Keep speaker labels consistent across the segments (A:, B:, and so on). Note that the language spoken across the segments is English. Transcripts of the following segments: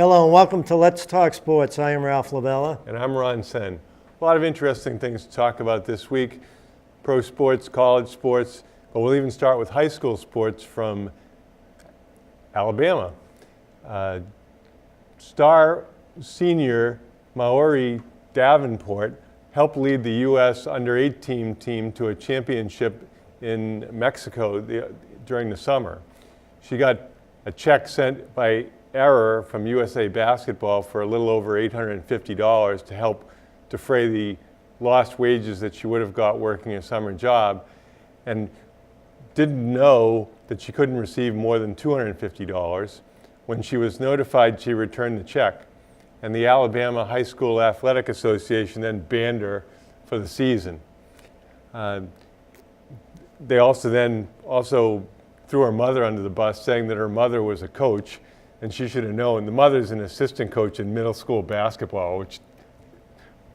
A: Hello and welcome to Let's Talk Sports. I am Ralph LaBella.
B: And I'm Ron Sen. A lot of interesting things to talk about this week. Pro sports, college sports, but we'll even start with high school sports from Alabama. Star senior Maori Davenport helped lead the U.S. under-18 team to a championship in Mexico during the summer. She got a check sent by error from USA Basketball for a little over $850 to help defray the lost wages that she would have got working a summer job, and didn't know that she couldn't receive more than $250. When she was notified, she returned the check, and the Alabama High School Athletic Association then banned her for the season. They also threw her mother under the bus, saying that her mother was a coach and she should have known. The mother's an assistant coach in middle school basketball, which,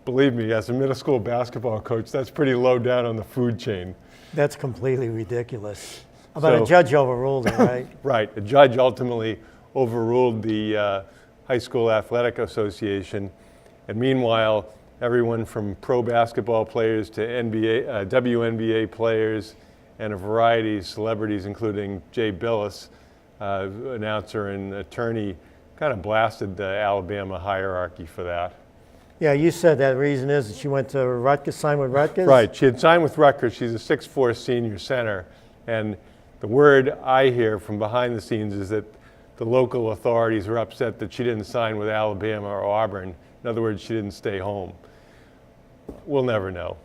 B: believe me, as a middle school basketball coach, that's pretty low down on the food chain.
A: That's completely ridiculous. But a judge overruled it, right?
B: Right. A judge ultimately overruled the High School Athletic Association. And meanwhile, everyone from pro basketball players to WNBA players and a variety of celebrities, including Jay Billis, announcer and attorney, kind of blasted the Alabama hierarchy for that.
A: Yeah, you said that reason is that she went to Rutgers, signed with Rutgers?
B: Right, she had signed with Rutgers. She's a 6'4" senior center. And the word I hear from behind the scenes is that the local authorities were upset that she didn't sign with Alabama or Auburn. In other words, she didn't stay home. We'll never know.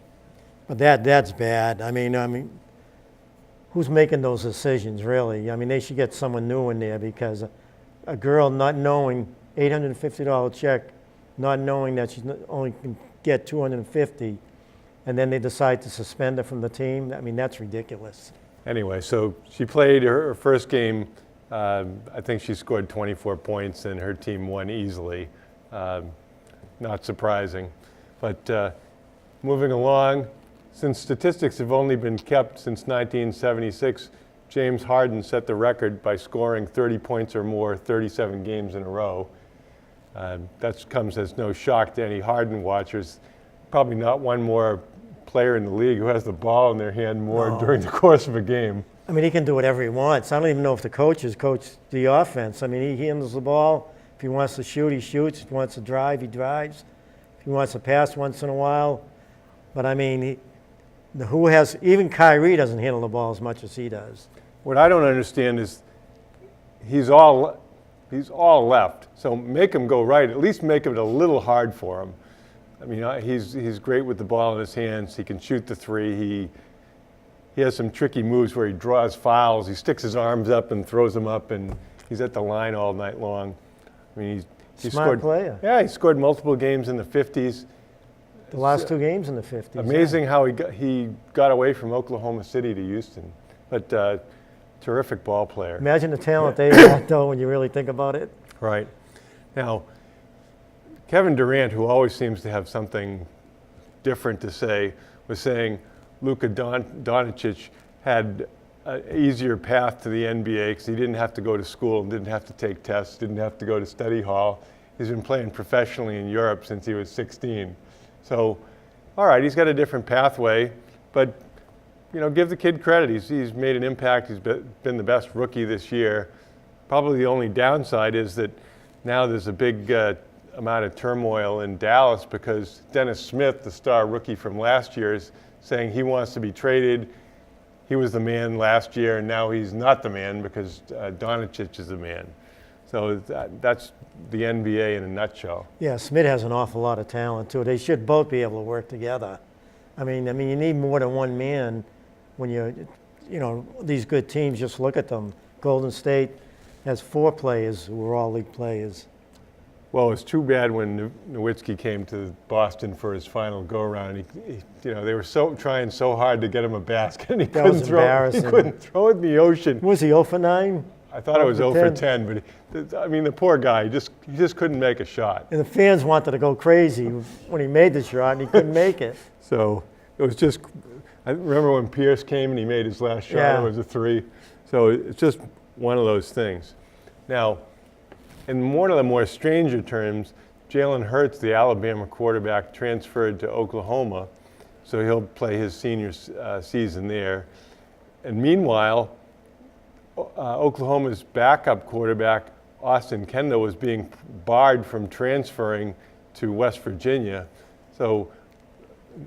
A: But that's bad. I mean, who's making those decisions, really? I mean, they should get someone new in there, because a girl not knowing $850 check, not knowing that she only can get $250, and then they decide to suspend her from the team. I mean, that's ridiculous.
B: Anyway, so she played her first game. I think she scored 24 points, and her team won easily. Not surprising. But moving along, since statistics have only been kept since 1976, James Harden set the record by scoring 30 points or more 37 games in a row. That comes as no shock to any Harden watchers. Probably not one more player in the league who has the ball in their hand more during the course of a game.
A: I mean, he can do whatever he wants. I don't even know if the coaches coach the offense. I mean, he handles the ball. If he wants to shoot, he shoots. If he wants to drive, he drives. If he wants to pass once in a while. But I mean, even Kyrie doesn't handle the ball as much as he does.
B: What I don't understand is he's all left. So make him go right. At least make it a little hard for him. I mean, he's great with the ball in his hands. He can shoot the three. He has some tricky moves where he draws fouls. He sticks his arms up and throws them up, and he's at the line all night long. I mean, he
A: Smart player.
B: Yeah, he scored multiple games in the 50s.
A: The last two games in the 50s.
B: Amazing how he got away from Oklahoma City to Houston. But terrific ball player.
A: Imagine the talent they had, though, when you really think about it.
B: Right. Now, Kevin Durant, who always seems to have something different to say, was saying Luka Doncic had an easier path to the NBA because he didn't have to go to school, didn't have to take tests, didn't have to go to study hall. He's been playing professionally in Europe since he was 16. So, all right, he's got a different pathway, but give the kid credit. He's made an impact. He's been the best rookie this year. Probably the only downside is that now there's a big amount of turmoil in Dallas because Dennis Smith, the star rookie from last year, is saying he wants to be traded. He was the man last year, and now he's not the man because Doncic is the man. So that's the NBA in a nutshell.
A: Yeah, Smith has an awful lot of talent, too. They should both be able to work together. I mean, you need more than one man when these good teams, just look at them. Golden State has 4 players who are all league players.
B: Well, it's too bad when Nowitzki came to Boston for his final go-around. They were trying so hard to get him a basket, and he couldn't throw it in the ocean.
A: Was he 0 for 9?
B: I thought it was 0 for 10, but I mean, the poor guy, he just couldn't make a shot.
A: And the fans wanted to go crazy when he made the shot, and he couldn't make it.
B: So it was just, I remember when Pierce came and he made his last shot, It was a 3. So it's just one of those things. Now, in one of the more stranger terms, Jalen Hurts, the Alabama quarterback, transferred to Oklahoma, so he'll play his senior season there. And meanwhile, Oklahoma's backup quarterback, Austin Kendall, was being barred from transferring to West Virginia. So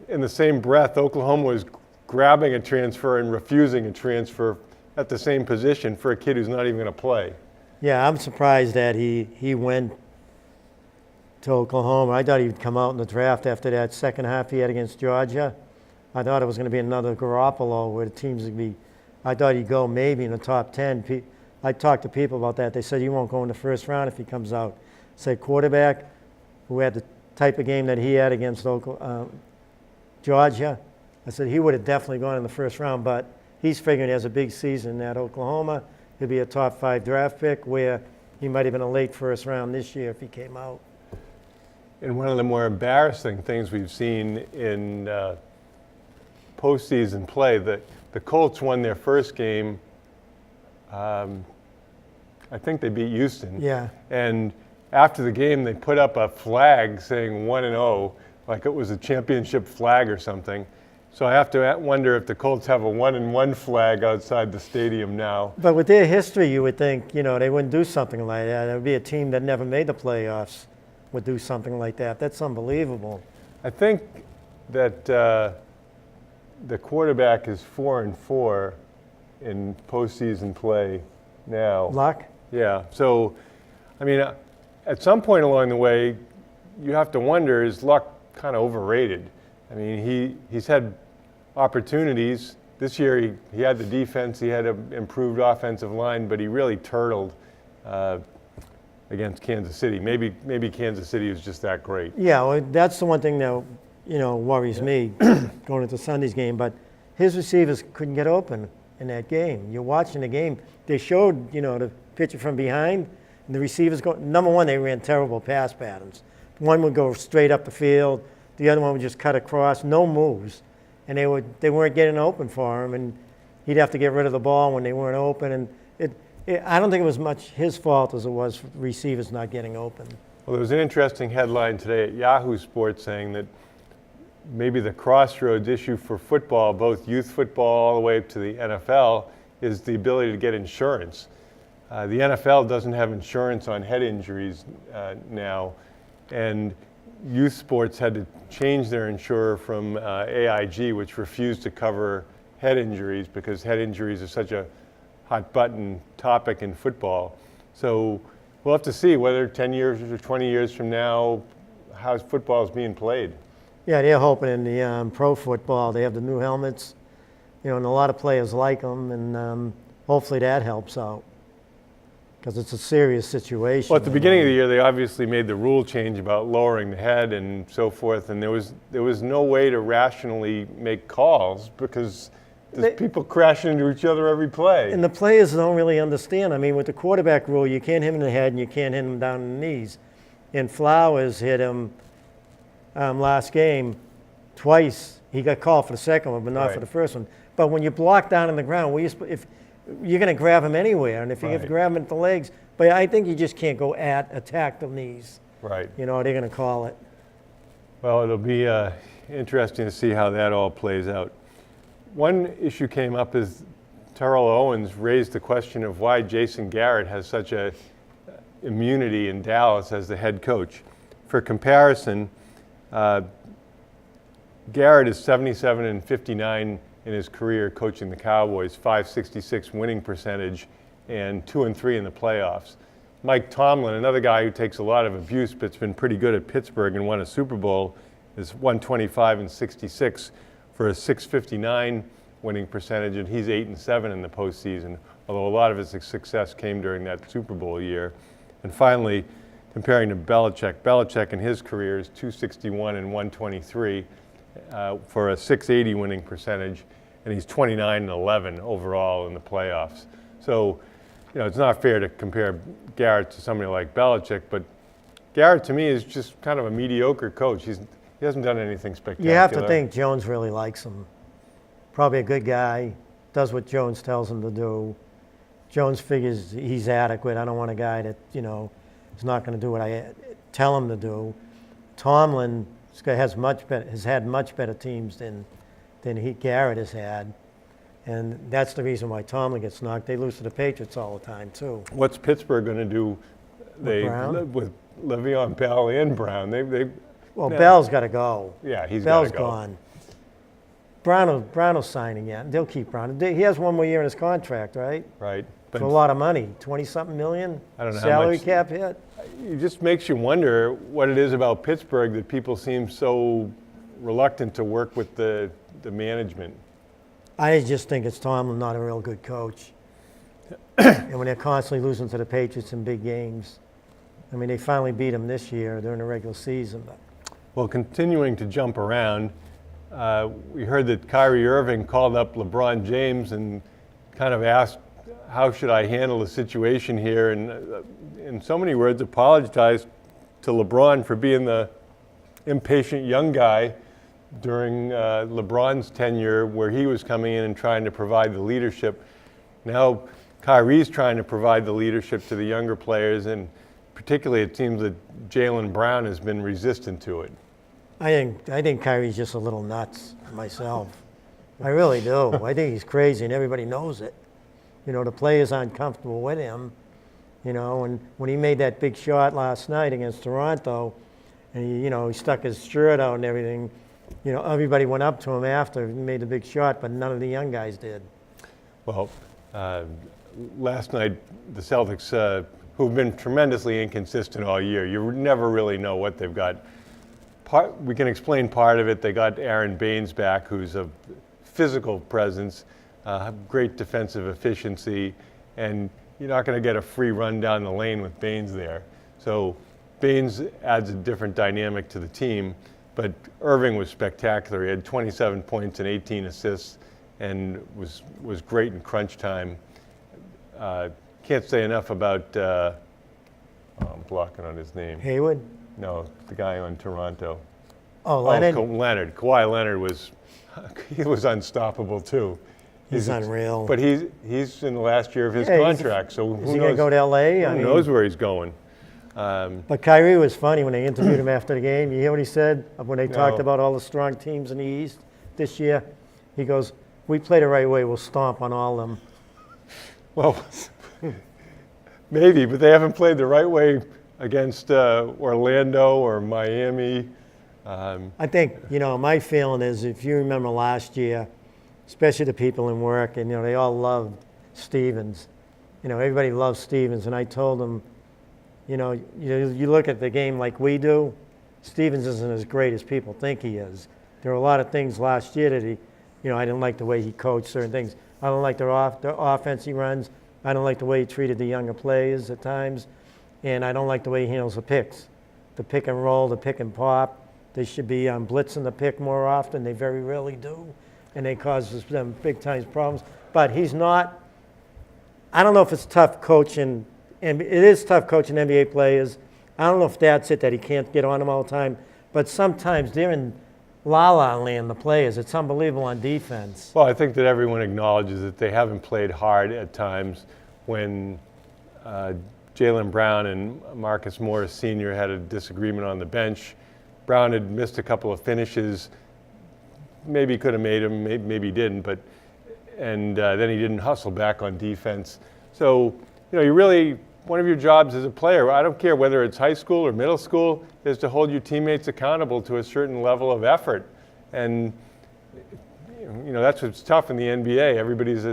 B: in the same breath, Oklahoma was grabbing a transfer and refusing a transfer at the same position for a kid who's not even going to play.
A: Yeah, I'm surprised that he went to Oklahoma. I thought he'd come out in the draft after that second half he had against Georgia. I thought it was going to be another Garoppolo where the teams would be. I thought he'd go maybe in the top 10. I talked to people about that. They said he won't go in the first round if he comes out. Say quarterback who had the type of game that he had against Georgia. I said he would have definitely gone in the first round, but he's figuring he has a big season at Oklahoma. He'll be a top 5 draft pick where he might have been a late first round this year if he came out.
B: And one of the more embarrassing things we've seen in postseason play, that the Colts won their first game. I think they beat Houston.
A: Yeah.
B: And after the game, they put up a flag saying 1-0, like it was a championship flag or something. So I have to wonder if the Colts have a 1-1 flag outside the stadium now.
A: But with their history, you would think, they wouldn't do something like that. It would be a team that never made the playoffs would do something like that. That's unbelievable.
B: I think that the quarterback is 4-4 in postseason play now.
A: Luck?
B: Yeah. So, I mean, at some point along the way, you have to wonder, is Luck kind of overrated? I mean, he's had opportunities. This year he had the defense, he had an improved offensive line, but he really turtled against Kansas City. Maybe Kansas City was just that great.
A: Yeah, well, that's the one thing that worries me going into Sunday's game. But his receivers couldn't get open in that game. You're watching the game. They showed the pitcher from behind, and the receivers go. Number one, they ran terrible pass patterns. One would go straight up the field. The other one would just cut across, no moves, and they weren't getting open for him, and he'd have to get rid of the ball when they weren't open. And I don't think it was much his fault as it was for receivers not getting open.
B: Well, there was an interesting headline today at Yahoo Sports saying that maybe the crossroads issue for football, both youth football all the way up to the NFL, is the ability to get insurance. The NFL doesn't have insurance on head injuries now, and youth sports had to change their insurer from AIG, which refused to cover head injuries because head injuries are such a hot button topic in football. So we'll have to see whether 10 years or 20 years from now, how football is being played.
A: Yeah, they're hoping in the pro football they have the new helmets, and a lot of players like them, and hopefully that helps out because it's a serious situation.
B: Well, at the beginning of the year, they obviously made the rule change about lowering the head and so forth, and there was no way to rationally make calls because there's people crashing into each other every play.
A: And the players don't really understand. I mean, with the quarterback rule, you can't hit him in the head and you can't hit him down in the knees. And Flowers hit him last game twice. He got called for the second one, but not for the first one. But when you block down on the ground, if you're going to grab him anywhere, and if you grab him at the legs, but I think you just can't go attack the knees.
B: Right.
A: They're going to call it.
B: Well, it'll be interesting to see how that all plays out. One issue came up is Terrell Owens raised the question of why Jason Garrett has such a immunity in Dallas as the head coach. For comparison, Garrett is 77-59 in his career coaching the Cowboys, .566 winning percentage, and 2-3 in the playoffs. Mike Tomlin, another guy who takes a lot of abuse but's been pretty good at Pittsburgh and won a Super Bowl, is 125-66 for a .659 winning percentage, and he's 8-7 in the postseason, although a lot of his success came during that Super Bowl year. And finally, comparing to Belichick in his career is 261 and 123 for a .680 winning percentage, and he's 29-11 overall in the playoffs. So, it's not fair to compare Garrett to somebody like Belichick, but Garrett to me is just kind of a mediocre coach. He hasn't done anything spectacular.
A: You have to think Jones really likes him. Probably a good guy, does what Jones tells him to do. Jones figures he's adequate. I don't want a guy that, He's not going to do what I tell him to do. Tomlin has had much better teams than Garrett has had. And that's the reason why Tomlin gets knocked. They lose to the Patriots all the time, too.
B: What's Pittsburgh going to do? With Le'Veon Bell and Brown.
A: Well, Bell's got to go.
B: Yeah, he's got to go.
A: Bell's gone. Brown will sign again. They'll keep Brown. He has one more year in his contract, right?
B: Right.
A: For a lot of money, 20-something million.
B: I don't know
A: salary
B: how much,
A: cap hit.
B: It just makes you wonder what it is about Pittsburgh that people seem so reluctant to work with the management.
A: I just think it's Tomlin, not a real good coach. And when they're constantly losing to the Patriots in big games. I mean, they finally beat them this year during the regular season. But.
B: Well, continuing to jump around, we heard that Kyrie Irving called up LeBron James and kind of asked, how should I handle the situation here? And in so many words, apologized to LeBron for being the impatient young guy during LeBron's tenure where he was coming in and trying to provide the leadership. Now Kyrie's trying to provide the leadership to the younger players, and particularly it seems that Jaylen Brown has been resistant to it.
A: I think Kyrie's just a little nuts myself. I really do. I think he's crazy and everybody knows it. You know, the players aren't comfortable with him. You know, and when he made that big shot last night against Toronto, and he stuck his shirt out and everything, everybody went up to him after he made the big shot, but none of the young guys did.
B: Well, last night the Celtics, who've been tremendously inconsistent all year, you never really know what they've got. We can explain part of it. They got Aaron Baines back, who's a physical presence, great defensive efficiency, and you're not going to get a free run down the lane with Baines there. So Baines adds a different dynamic to the team, but Irving was spectacular. He had 27 points and 18 assists and was great in crunch time. Can't say enough about, I'm blocking on his name.
A: Hayward?
B: No, the guy on Toronto.
A: Oh, Leonard?
B: Leonard. Kawhi Leonard was unstoppable too.
A: He's unreal.
B: But he's in the last year of his contract, so who knows?
A: Is he going to go to L.A.?
B: Who knows where he's going?
A: But Kyrie was funny when they interviewed him after the game. You hear what he said when they talked about all the strong teams in the East this year? He goes, we play the right way, we'll stomp on all of them.
B: Well, maybe, but they haven't played the right way against Orlando or Miami.
A: I think, my feeling is, if you remember last year, especially the people in work, and they all loved Stevens. Everybody loves Stevens, and I told them, you look at the game like we do, Stevens isn't as great as people think he is. There were a lot of things last year that I didn't like the way he coached certain things. I don't like the offense he runs. I don't like the way he treated the younger players at times, and I don't like the way he handles the picks. The pick and roll, the pick and pop. They should be blitzing the pick more often. They very rarely do, and they cause them big time problems. But he's not. I don't know if it's tough coaching, and it is tough coaching NBA players. I don't know if that's it, that he can't get on them all the time. But sometimes they're in la-la land, the players. It's unbelievable on defense.
B: Well, I think that everyone acknowledges that they haven't played hard at times when Jaylen Brown and Marcus Morris Sr. had a disagreement on the bench. Brown had missed a couple of finishes. Maybe he could have made them, maybe he didn't, but then he didn't hustle back on defense. So, you really, one of your jobs as a player, I don't care whether it's high school or middle school, is to hold your teammates accountable to a certain level of effort. And, that's what's tough in the NBA. Everybody's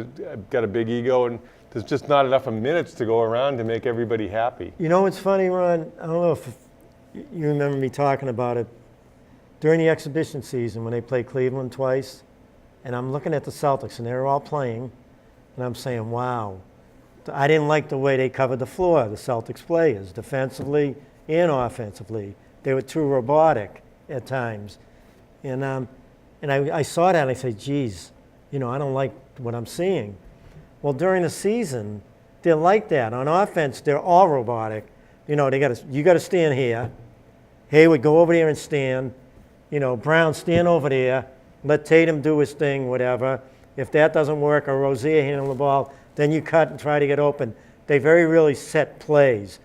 B: got a big ego, and there's just not enough minutes to go around to make everybody happy.
A: What's funny, Ron? I don't know if you remember me talking about it. During the exhibition season when they played Cleveland twice, and I'm looking at the Celtics, and they're all playing, and I'm saying, wow. I didn't like the way they covered the floor, the Celtics players, defensively and offensively. They were too robotic at times. And I saw that and I said, geez, I don't like what I'm seeing. Well, during the season, they're like that. On offense, they're all robotic. You got to stand here. Hayward, go over there and stand. Brown, stand over there. Let Tatum do his thing, whatever. If that doesn't work, or Rozier handle the ball, then you cut and try to get open. They very rarely set plays.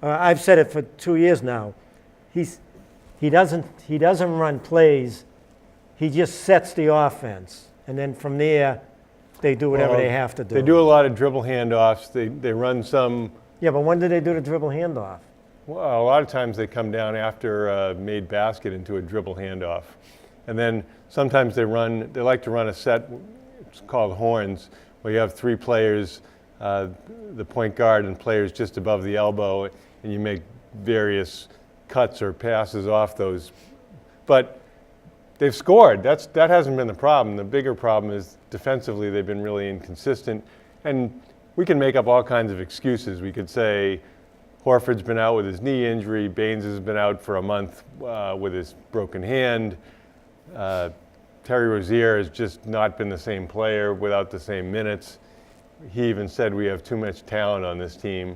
A: I've said it for 2 years now. He doesn't run plays. He just sets the offense, and then from there, they do whatever they have to do.
B: They do a lot of dribble handoffs. They run some.
A: Yeah, but when do they do the dribble handoff?
B: Well, a lot of times they come down after a made basket into a dribble handoff, and then sometimes they like to run a set. It's called horns, where you have 3 players, the point guard and players just above the elbow, and you make various cuts or passes off those. But they've scored. That hasn't been the problem. The bigger problem is defensively they've been really inconsistent. And we can make up all kinds of excuses. We could say Horford's been out with his knee injury. Baines has been out for a month with his broken hand. Terry Rozier has just not been the same player without the same minutes. He even said we have too much talent on this team.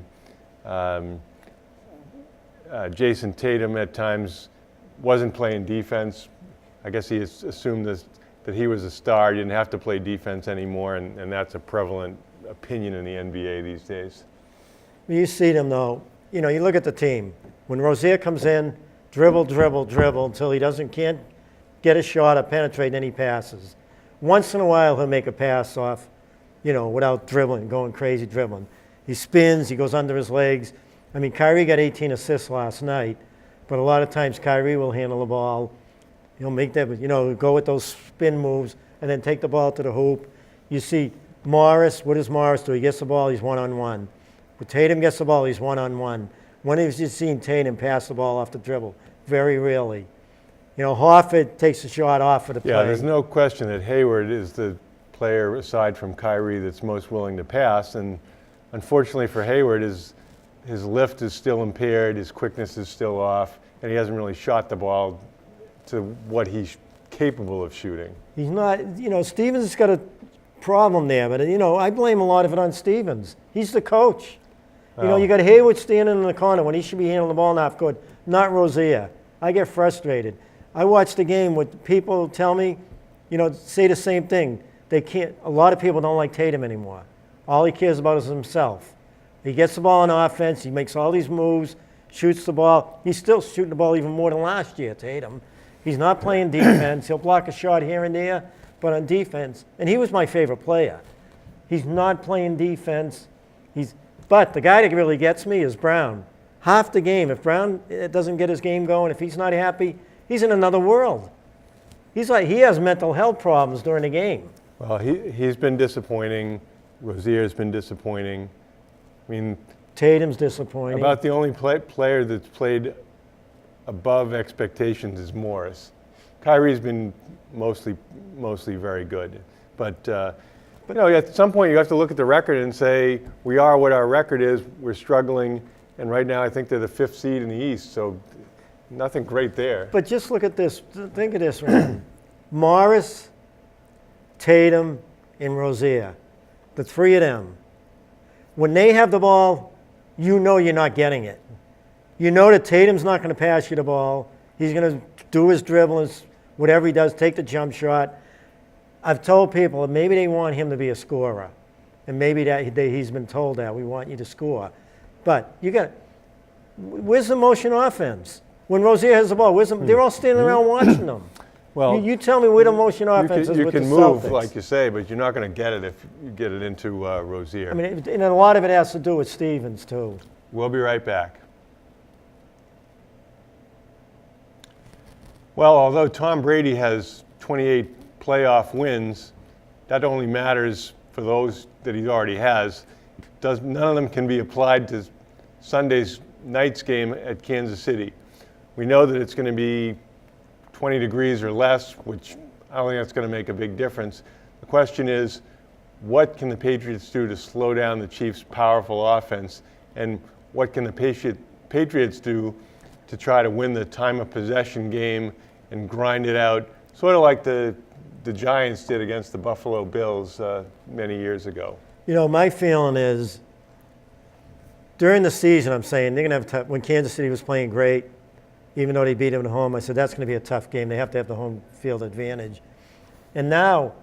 B: Jason Tatum at times wasn't playing defense. I guess he assumed that he was a star. He didn't have to play defense anymore, and that's a prevalent opinion in the NBA these days.
A: You see them, though. You know, you look at the team. When Rozier comes in, dribble until he can't get a shot or penetrate, and then he passes. Once in a while, he'll make a pass off, without dribbling, going crazy dribbling. He spins, he goes under his legs. I mean, Kyrie got 18 assists last night, but a lot of times Kyrie will handle the ball. He'll make that, go with those spin moves and then take the ball to the hoop. You see Morris, what does Morris do? He gets the ball, he's one-on-one. When Tatum gets the ball, he's one-on-one. When have you seen Tatum pass the ball off the dribble? Very rarely. Horford takes a shot off of the play.
B: Yeah, there's no question that Hayward is the player, aside from Kyrie, that's most willing to pass. And unfortunately for Hayward, his lift is still impaired, his quickness is still off, and he hasn't really shot the ball to what he's capable of shooting.
A: He's not, Stevens has got a problem there, but, I blame a lot of it on Stevens. He's the coach. You got Hayward standing in the corner when he should be handling the ball not good, not Rozier. I get frustrated. I watched the game with people tell me, say the same thing. A lot of people don't like Tatum anymore. All he cares about is himself. He gets the ball on offense, he makes all these moves, shoots the ball. He's still shooting the ball even more than last year, Tatum. He's not playing defense. He'll block a shot here and there, but on defense, and he was my favorite player. He's not playing defense. But the guy that really gets me is Brown. Half the game, if Brown doesn't get his game going, if he's not happy, he's in another world. He has mental health problems during the game.
B: Well, he's been disappointing. Rozier's been disappointing. I mean,
A: Tatum's disappointing.
B: About the only player that's played above expectations is Morris. Kyrie's been mostly very good, but at some point you have to look at the record and say we are what our record is. We're struggling, and right now I think they're the 5th seed in the East, so nothing great there.
A: But just look at this. Think of this, right? Morris, Tatum, and Rozier, the 3 of them. When they have the ball, you're not getting it. You know that Tatum's not going to pass you the ball. He's going to do his dribbles, whatever he does, take the jump shot. I've told people that maybe they want him to be a scorer, and maybe he's been told that we want you to score. But where's the motion offense? When Rozier has the ball, they're all standing around watching them.
B: Well,
A: you tell me where the motion offense is with the Celtics.
B: You can move, like you say, but you're not going to get it if you get it into Rozier.
A: I mean, and a lot of it has to do with Stevens, too.
B: We'll be right back. Well, although Tom Brady has 28 playoff wins, that only matters for those that he already has. None of them can be applied to Sunday's night's game at Kansas City. We know that it's going to be 20 degrees or less, which I don't think that's going to make a big difference. The question is, what can the Patriots do to slow down the Chiefs' powerful offense, and what can the Patriots do to try to win the time of possession game and grind it out, sort of like the Giants did against the Buffalo Bills many years ago?
A: My feeling is, during the season, I'm saying they're going to have when Kansas City was playing great, even though they beat them at home, I said that's going to be a tough game. They have to have the home field advantage. And now,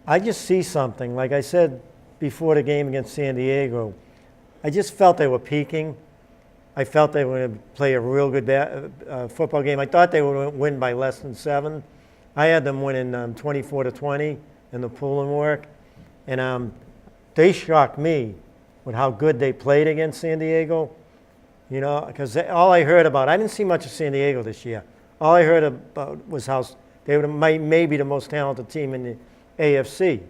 A: I just see something. Like I said before the game against San Diego, I just felt they were peaking. I felt they were going to play a real good football game. I thought they would win by less than 7. I had them winning 24-20 in the pulling work, and they shocked me with how good they played against San Diego. You know, because all I heard about, I didn't see much of San Diego this year. All I heard about was how they were maybe the most talented team in the AFC,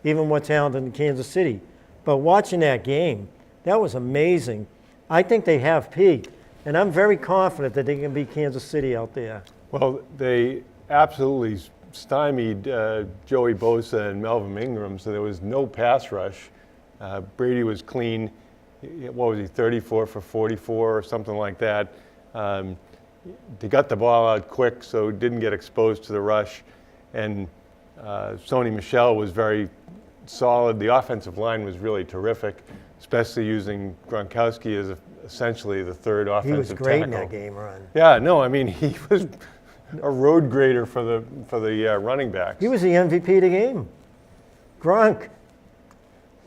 A: even more talented than Kansas City. But watching that game, that was amazing. I think they have peaked, and I'm very confident that they can beat Kansas City out there.
B: Well, they absolutely stymied Joey Bosa and Melvin Ingram, so there was no pass rush. Brady was clean. What was he, 34 for 44 or something like that. They got the ball out quick, so didn't get exposed to the rush. And Sony Michel was very solid. The offensive line was really terrific, especially using Gronkowski as essentially the third offensive tackle.
A: He was great in that game, Ron.
B: Yeah, no, I mean, he was a road grader for the running backs.
A: He was the MVP of the game. Gronk.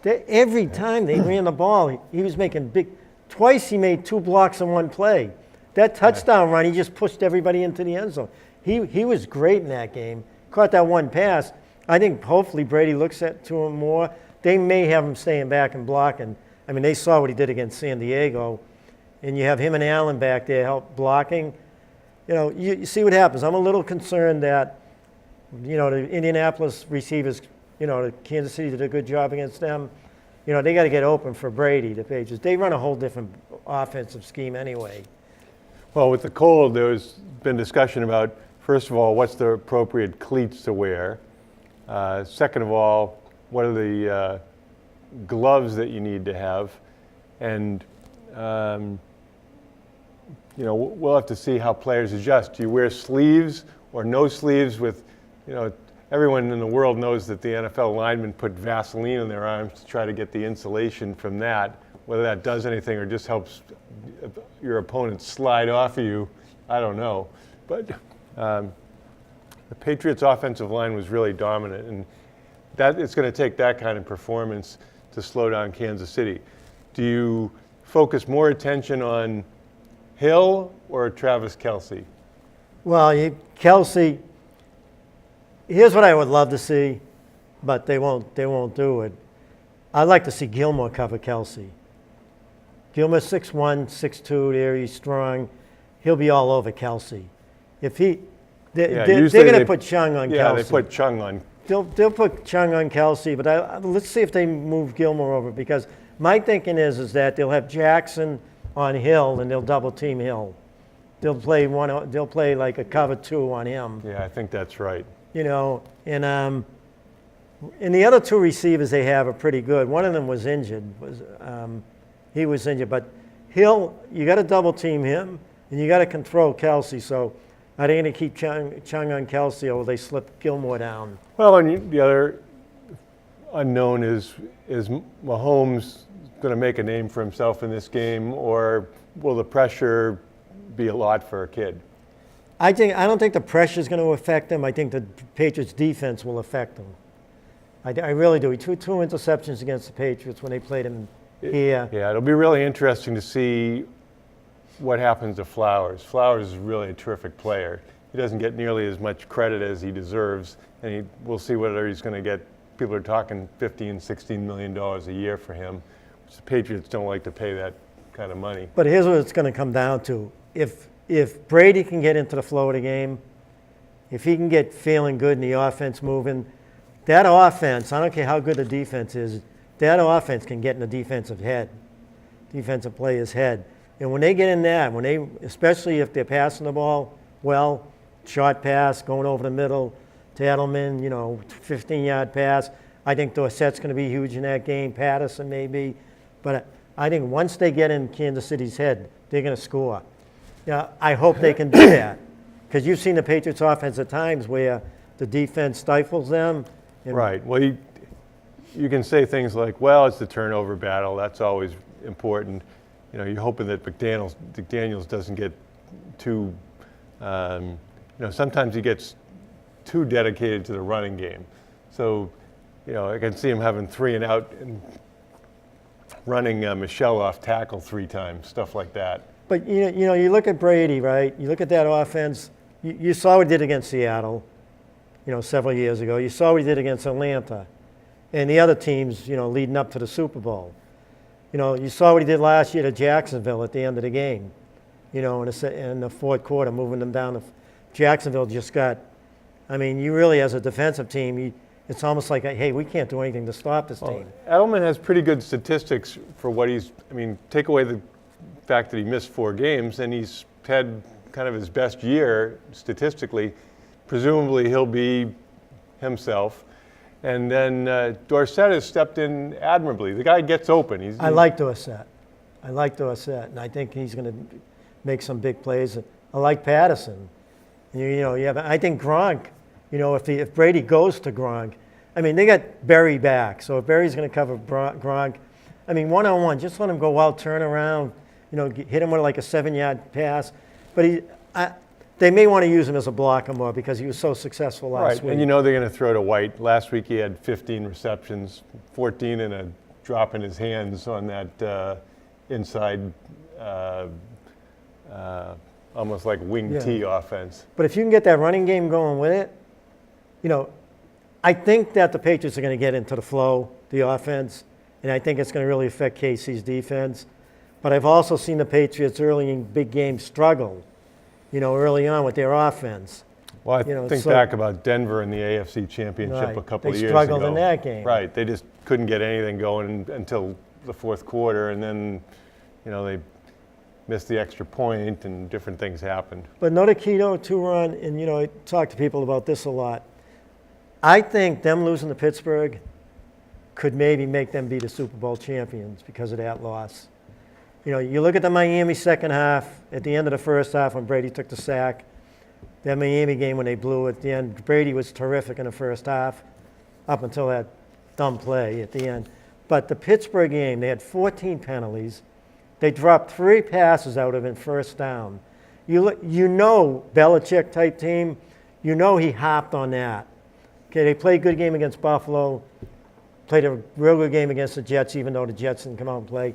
A: Every time they ran the ball, he was making twice he made 2 blocks in one play. That touchdown run, he just pushed everybody into the end zone. He was great in that game. Caught that one pass. I think hopefully Brady looks to him more. They may have him staying back and blocking. I mean, they saw what he did against San Diego. And you have him and Allen back there help blocking. You know, you see what happens. I'm a little concerned that, you know, the Indianapolis receivers, you know, the Kansas City did a good job against them. You know, they got to get open for Brady, the Patriots. They run a whole different offensive scheme anyway.
B: Well, with the cold, there's been discussion about, first of all, what's the appropriate cleats to wear? Second of all, what are the gloves that you need to have? And, you know, we'll have to see how players adjust. Do you wear sleeves or no sleeves with, you know, everyone in the world knows that the NFL linemen put Vaseline in their arms to try to get the insulation from that. Whether that does anything or just helps your opponent slide off of you, I don't know. But the Patriots' offensive line was really dominant, and that it's going to take that kind of performance to slow down Kansas City. Do you focus more attention on Hill or Travis Kelce?
A: Well, Kelce, here's what I would love to see, but they won't do it. I'd like to see Gilmore cover Kelce. Gilmore's 6'1", 6'2", there, he's strong. He'll be all over Kelce. If they're going to put Chung on Kelce.
B: Yeah, they put Chung on.
A: They'll put Chung on Kelce, but let's see if they move Gilmore over, because my thinking is that they'll have Jackson on Hill and they'll double team Hill. They'll play like a cover 2 on him.
B: Yeah, I think that's right.
A: You know, and the other 2 receivers they have are pretty good. One of them was injured. He was injured, but Hill, you got to double team him, and you got to control Kelce. So are they going to keep Chung on Kelce, or will they slip Gilmore down?
B: Well, and the other unknown is Mahomes going to make a name for himself in this game, or will the pressure be a lot for a kid?
A: I don't think the pressure is going to affect him. I think the Patriots' defense will affect him. I really do. He threw 2 interceptions against the Patriots when they played him here.
B: Yeah, it'll be really interesting to see what happens to Flowers. Flowers is really a terrific player. He doesn't get nearly as much credit as he deserves, and we'll see whether he's going to get, people are talking $15, $16 million a year for him, which the Patriots don't like to pay that kind of money.
A: But here's what it's going to come down to. If Brady can get into the flow of the game, if he can get feeling good and the offense moving, that offense, I don't care how good the defense is, that offense can get in the defensive player's head. And when they get in that, especially if they're passing the ball well, short pass, going over the middle, to Edelman, 15-yard pass, I think Dorsett's going to be huge in that game, Patterson maybe. But I think once they get in Kansas City's head, they're going to score. Yeah, I hope they can do that, because you've seen the Patriots offense at times where the defense stifles them.
B: Right. Well, you can say things like, well, it's the turnover battle. That's always important. You're hoping that McDaniels doesn't get too, sometimes he gets too dedicated to the running game. So, I can see him having 3 and out and running Michelle off tackle 3 times, stuff like that.
A: But you look at Brady, right? You look at that offense. You saw what he did against Seattle, several years ago. You saw what he did against Atlanta, and the other teams, leading up to the Super Bowl. You saw what he did last year to Jacksonville at the end of the game. In the fourth quarter, moving them down. Jacksonville just got. I mean, you really, as a defensive team, it's almost like, hey, we can't do anything to stop this team.
B: Edelman has pretty good statistics for what he's. I mean, take away the fact that he missed 4 games, and he's had kind of his best year statistically. Presumably, he'll be himself. And then Dorsett has stepped in admirably. The guy gets open.
A: I like Dorsett. and I think he's going to make some big plays. I like Patterson. I think Gronk. If Brady goes to Gronk, I mean, they got Berry back. So if Berry's going to cover Gronk, I mean, one-on-one, just let him go out, turn around, hit him with like a 7-yard pass. But they may want to use him as a blocker more because he was so successful last week.
B: And they're going to throw to White. Last week he had 15 receptions, 14 and a drop in his hands on that inside, almost like wing T offense.
A: But if you can get that running game going with it, I think that the Patriots are going to get into the flow, the offense, and I think it's going to really affect KC's defense. But I've also seen the Patriots early in big games struggle, early on with their offense.
B: Well, I think back about Denver in the AFC Championship a couple of years ago.
A: They struggled in that game.
B: Right. They just couldn't get anything going until the fourth quarter, and then, they missed the extra point and different things happened.
A: But another key, two-run, and, I talk to people about this a lot. I think them losing to Pittsburgh could maybe make them be the Super Bowl champions because of that loss. You look at the Miami second half, at the end of the first half when Brady took the sack, that Miami game when they blew at the end, Brady was terrific in the first half up until that dumb play at the end. But the Pittsburgh game, they had 14 penalties. They dropped 3 passes out of it first down. Belichick type team, he hopped on that. Okay, they played a good game against Buffalo, played a real good game against the Jets, even though the Jets didn't come out and play.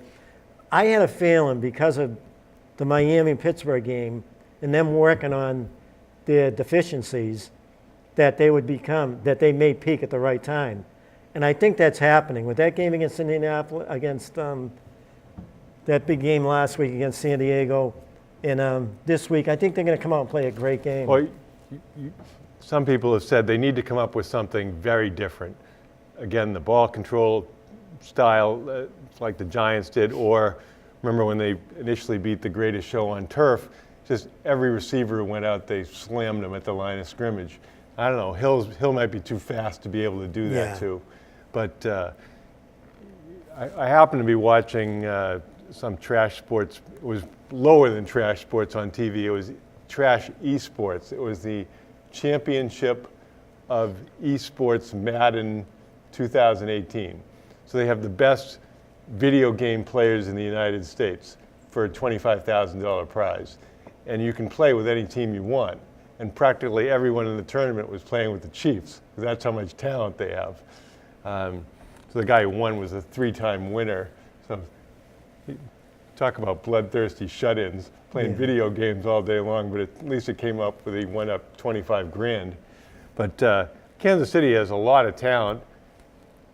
A: I had a feeling because of the Miami and Pittsburgh game and them working on their deficiencies that they may peak at the right time. And I think that's happening. With that game against Indianapolis, against that big game last week against San Diego, and this week, I think they're going to come out and play a great game.
B: Well, some people have said they need to come up with something very different. Again, the ball control style, like the Giants did, or remember when they initially beat the greatest show on turf, just every receiver who went out, they slammed them at the line of scrimmage. I don't know, Hill might be too fast to be able to do that too. But I happened to be watching some trash sports. It was lower than trash sports on TV. It was trash esports. It was the championship of esports Madden 2018. So they have the best video game players in the United States for a $25,000 prize. And you can play with any team you want. And practically everyone in the tournament was playing with the Chiefs, because that's how much talent they have. So the guy who won was a 3-time winner. So talk about bloodthirsty shut-ins, playing video games all day long, but at least it came up with he went up 25 grand. But Kansas City has a lot of talent.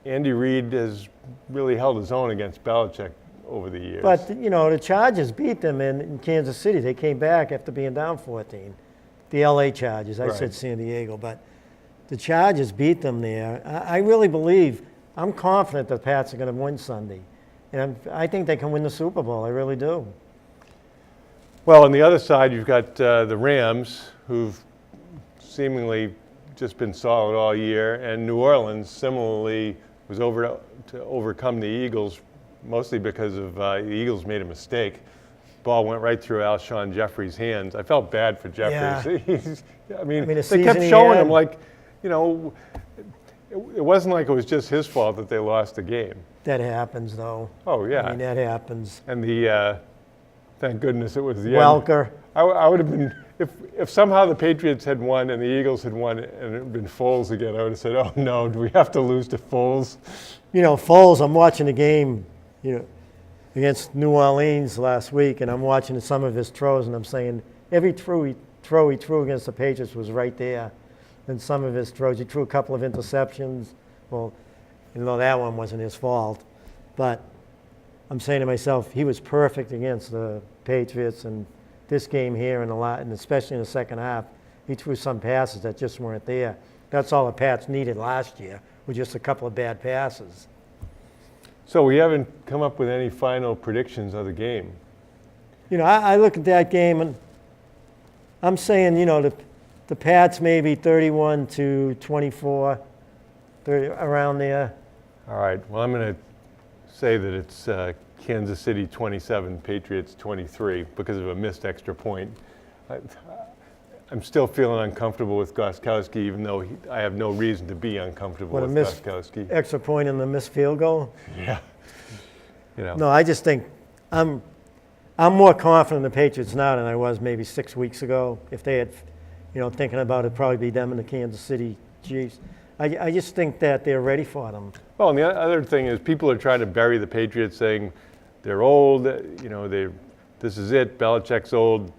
B: Andy Reid has really held his own against Belichick over the years.
A: But, the Chargers beat them in Kansas City. They came back after being down 14. The LA Chargers, I said San Diego, but the Chargers beat them there. I really believe, I'm confident the Pats are going to win Sunday. And I think they can win the Super Bowl. I really do.
B: Well, on the other side, you've got the Rams, who've seemingly just been solid all year, and New Orleans similarly was over to overcome the Eagles, mostly because of the Eagles made a mistake. Ball went right through Alshon Jeffrey's hands. I felt bad for Jeffrey.
A: Yeah.
B: I mean, they kept showing him like, it wasn't like it was just his fault that they lost the game.
A: That happens, though.
B: Oh, yeah.
A: I mean, that happens.
B: And thank goodness it was the
A: Welker.
B: end. I would have been, if somehow the Patriots had won and the Eagles had won and it had been Foles again, I would have said, oh no, do we have to lose to Foles?
A: Foles, I'm watching the game, against New Orleans last week, and I'm watching some of his throws, and I'm saying every throw he threw against the Patriots was right there. And some of his throws, he threw a couple of interceptions. Well, that one wasn't his fault. But I'm saying to myself, he was perfect against the Patriots, and this game here, and especially in the second half, he threw some passes that just weren't there. That's all the Pats needed last year, with just a couple of bad passes.
B: So we haven't come up with any final predictions of the game.
A: I look at that game, and I'm saying, the Pats maybe 31-24, 30, around there.
B: All right. Well, I'm going to say that it's Kansas City 27, Patriots 23 because of a missed extra point. I'm still feeling uncomfortable with Gostkowski, even though I have no reason to be uncomfortable with Gostkowski.
A: Extra point in the missed field goal?
B: Yeah.
A: No, I just think I'm more confident in the Patriots now than I was maybe 6 weeks ago. If they had, thinking about it, probably be them and the Kansas City Chiefs. I just think that they're ready for them.
B: Well, and the other thing is people are trying to bury the Patriots, saying they're old. This is it. Belichick's old.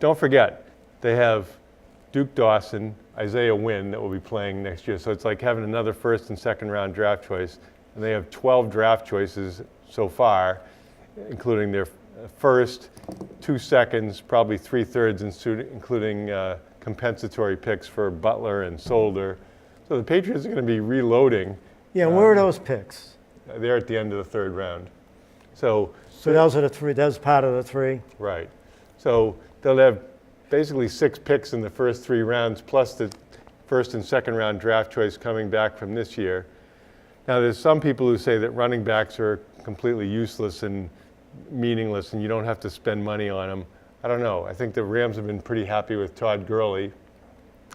B: Don't forget, they have Duke Dawson, Isaiah Wynn that will be playing next year. So it's like having another first and second round draft choice. And they have 12 draft choices so far, including their first, 2 seconds, probably 3/3, including compensatory picks for Butler and Solder. So the Patriots are going to be reloading.
A: Yeah, and where are those picks?
B: They're at the end of the third round. So
A: those are the three. That's part of the three.
B: Right. So they'll have basically 6 picks in the first 3 rounds, plus the first and second round draft choice coming back from this year. Now, there's some people who say that running backs are completely useless and meaningless, and you don't have to spend money on them. I don't know. I think the Rams have been pretty happy with Todd Gurley.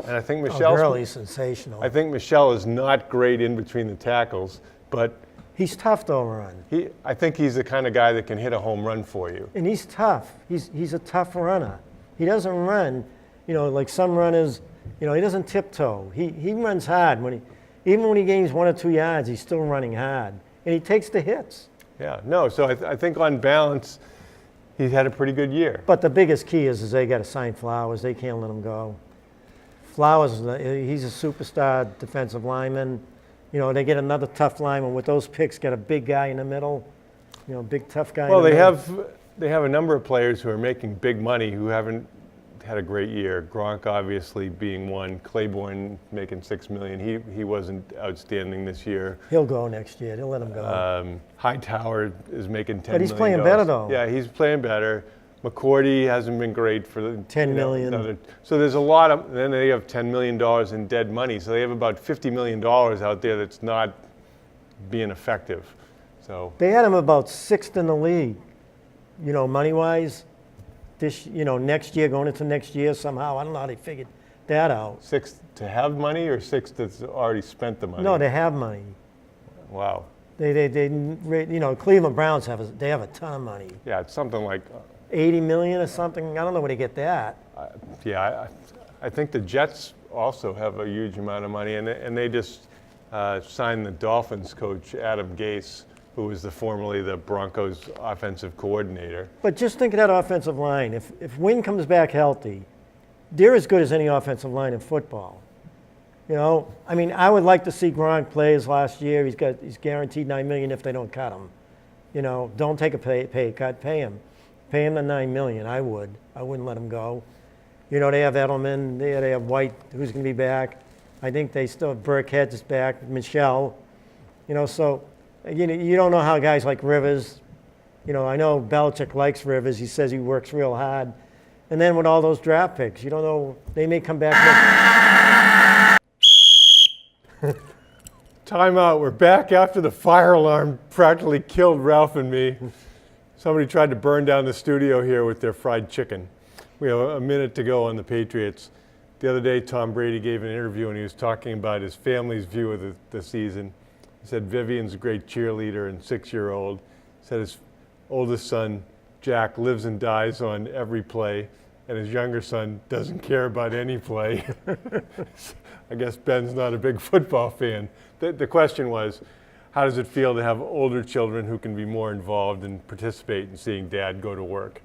B: And I think
A: Gurley's sensational.
B: I think Michelle is not great in between the tackles, but
A: he's tough to run.
B: I think he's the kind of guy that can hit a home run for you.
A: And he's tough. He's a tough runner. He doesn't run, like some runners. He doesn't tiptoe. He runs hard. Even when he gains 1 or 2 yards, he's still running hard, and he takes the hits.
B: Yeah. No. So I think on balance, he's had a pretty good year.
A: But the biggest key is they got to sign Flowers. They can't let him go. Flowers, he's a superstar defensive lineman. They get another tough lineman with those picks. Get a big guy in the middle. Big tough guy.
B: Well,
A: in the
B: they have a number of players who are making big money who haven't had a great year. Gronk obviously being one. Claiborne making $6 million. He wasn't outstanding this year.
A: He'll go next year. They'll let him go.
B: Hightower is making $10 million.
A: But he's playing better though.
B: Yeah, he's playing better. McCourty hasn't been great for the
A: $10 million.
B: So there's a lot of. Then they have $10 million in dead money. So they have about $50 million out there that's not being effective. So
A: they had him about 6th in the league. Money-wise. Next year, going into next year somehow. I don't know how they figured that out.
B: 6th to have money or 6th that's already spent the money?
A: No, they have money.
B: Wow.
A: They Cleveland Browns have a ton of money.
B: Yeah, it's something like
A: 80 million or something. I don't know where they get that.
B: I think the Jets also have a huge amount of money, and they just signed the Dolphins coach Adam Gase, who was formerly the Broncos offensive coordinator.
A: But just think of that offensive line. If Wynn comes back healthy, they're as good as any offensive line in football. I would like to see Gronk play as last year. He's guaranteed $9 million if they don't cut him. Don't take a pay cut. Pay him. Pay him the $9 million. I would. I wouldn't let him go. They have Edelman. They have White, who's going to be back. I think they still have Burkhead is back. Michelle. So. You don't know how guys like Rivers, I know Belichick likes Rivers. He says he works real hard. And then with all those draft picks, you don't know, they may come back.
B: Time out. We're back after the fire alarm practically killed Ralph and me. Somebody tried to burn down the studio here with their fried chicken. We have a minute to go on the Patriots. The other day, Tom Brady gave an interview and he was talking about his family's view of the season. He said Vivian's a great cheerleader and 6-year-old. He said his oldest son, Jack, lives and dies on every play, and his younger son doesn't care about any play. I guess Ben's not a big football fan. The question was, how does it feel to have older children who can be more involved and participate in seeing Dad go to work?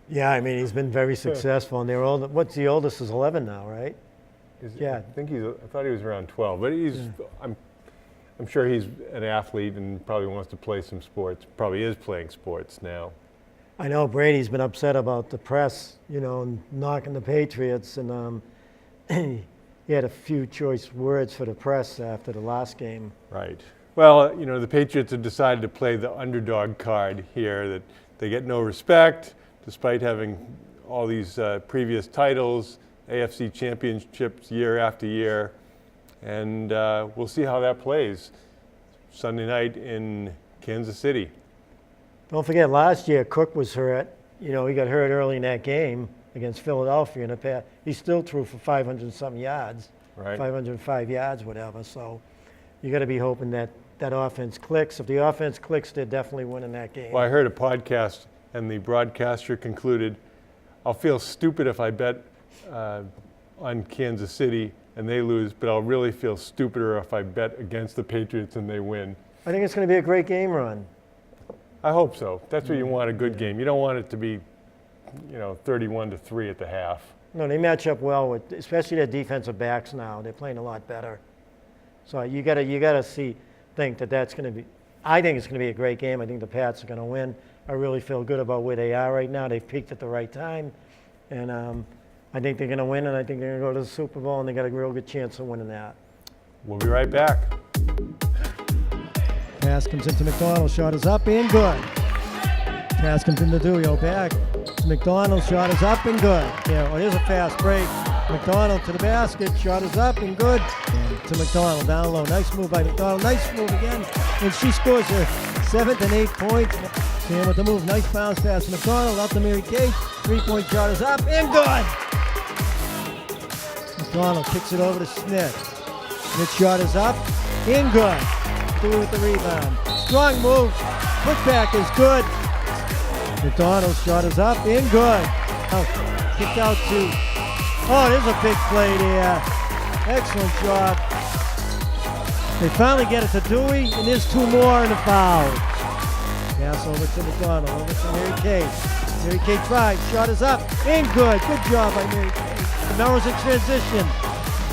A: Yeah, I mean, he's been very successful, and they're old. What's the oldest is 11 now, right? Yeah.
B: I think I thought he was around 12, but I'm sure he's an athlete and probably wants to play some sports. Probably is playing sports now.
A: I know Brady's been upset about the press, knocking the Patriots, and he had a few choice words for the press after the last game.
B: Right. Well, the Patriots have decided to play the underdog card here, that they get no respect despite having all these previous titles, AFC championships year after year, and we'll see how that plays Sunday night in Kansas City.
A: Don't forget, last year Cook was hurt. He got hurt early in that game against Philadelphia. He still threw for 500-something yards,
B: Right.
A: 505 yards, whatever. So you got to be hoping that offense clicks. If the offense clicks, they're definitely winning that game.
B: Well, I heard a podcast, and the broadcaster concluded, I'll feel stupid if I bet on Kansas City and they lose, but I'll really feel stupider if I bet against the Patriots and they win.
A: I think it's going to be a great game run.
B: I hope so. That's what you want, a good game. You don't want it to be, 31-3 at the half.
A: No, they match up well with, especially their defensive backs now. They're playing a lot better. So you got to think that that's going to be. I think it's going to be a great game. I think the Pats are going to win. I really feel good about where they are right now. They've peaked at the right time, and I think they're going to win. And I think they're going to go to the Super Bowl, and they got a real good chance of winning that.
B: We'll be right back.
A: Pass comes into McDonald. Shot is up and good. Pass comes into Dewey. Back. McDonald. Shot is up and good. Yeah, there's a fast break. McDonald to the basket. Shot is up and good. And to McDonald down low. Nice move by McDonald. Nice move again. And she scores her 7th and 8th points. Sam with the move. Nice bounce pass to McDonald. Out to Mary Kate. 3-point shot is up and good. McDonald kicks it over to Smith. Smith shot is up and good. Dewey with the rebound. Strong move. Putback is good. McDonald's shot is up and good. Kicked out to. There's a big play there. Excellent job. They finally get it to Dewey, and there's 2 more and a foul. Pass over to McDonald, over to Mary Kay. Mary Kay tries. Shot is up and good. Good job by Mary Kay. Melrose in transition.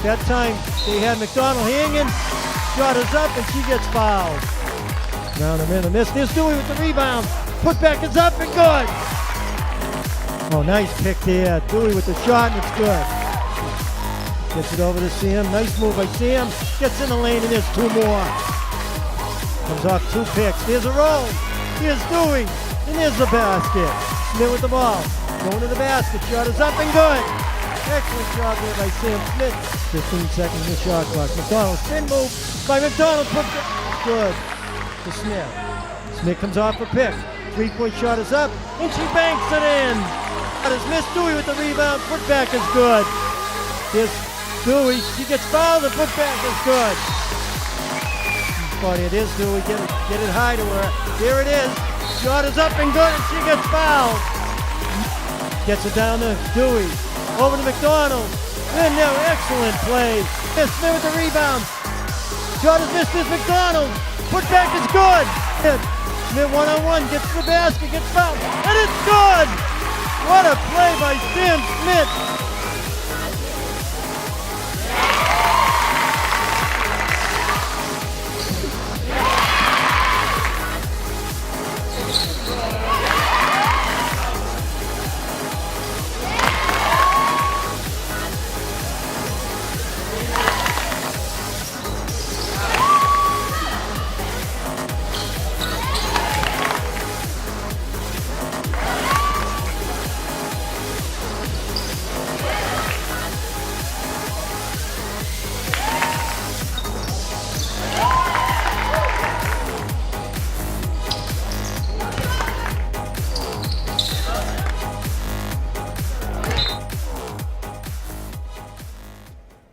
A: That time they had McDonald hanging. Shot is up, and she gets fouled. Round and in a miss. There's Dewey with the rebound. Putback is up and good. Nice pick there. Dewey with the shot, and it's good. Gets it over to Sam. Nice move by Sam. Gets in the lane, and there's 2 more. Comes off 2 picks. There's a roll. Here's Dewey, and there's the basket. Smith with the ball. Going to the basket. Shot is up and good. Excellent job there by Sam Smith. 15 seconds in the shot clock. McDonald spin move by McDonald. Good to Smith. Smith comes off for pick. 3-point shot is up, and she banks it in. That is Miss Dewey with the rebound. Putback is good. Here's Dewey. She gets fouled. The putback is good. Funny, it is Dewey. Get it high to her. There it is. Shot is up and good, and she gets fouled. Gets it down to Dewey. Over to McDonald. And now excellent play. Smith with the rebound. Shot is missed. Is McDonald. Putback is good. Smith one-on-one, gets to the basket, gets fouled, and it's good! What a play by Sam Smith!